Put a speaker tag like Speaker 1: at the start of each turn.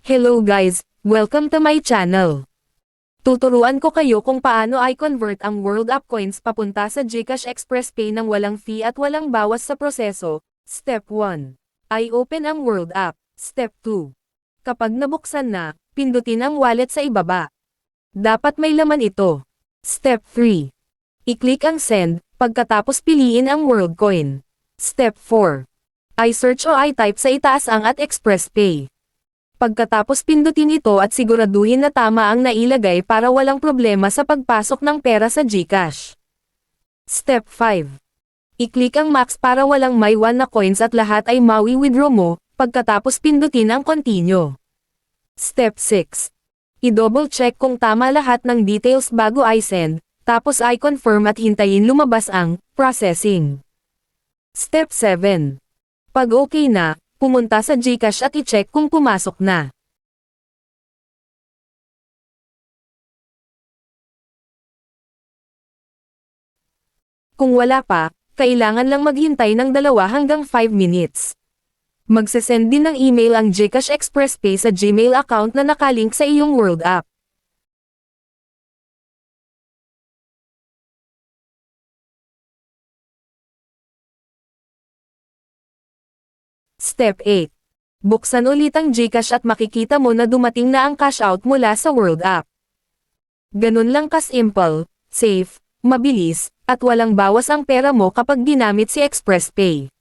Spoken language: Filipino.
Speaker 1: Hello guys, welcome to my channel. Tuturuan ko kayo kung paano i-convert ang World Up Coins papunta sa GCash Express Pay nang walang fee at walang bawas sa proseso. Step 1. I-open ang World Up. Step 2. Kapag nabuksan na, pindutin ang wallet sa ibaba. Dapat may laman ito. Step 3. I-click ang Send, pagkatapos piliin ang World Coin. Step 4. I-search o i-type sa itaas ang @Express Pay. Pagkatapos pindutin ito at siguraduhin na tama ang nailagay para walang problema sa pagpasok ng pera sa GCash. Step 5. I-click ang max para walang may 1 na coins at lahat ay mawi-withdraw mo, pagkatapos pindutin ang Continue. Step 6. I-double check kung tama lahat ng details bago i-send, tapos i-confirm at hintayin lumabas ang processing. Step 7. Pag okay na, pumunta sa GCash at i-check kung pumasok na. Kung wala pa, kailangan lang maghintay ng 2 hanggang 5 minutes. Magsesend din ng email ang GCash Express Pay sa Gmail account na nakalink sa iyong World App. Step 8. Buksan ulit ang GCash at makikita mo na dumating na ang cash out mula sa World App. Ganun lang ka-simple, safe, mabilis, at walang bawas ang pera mo kapag ginamit si Express Pay.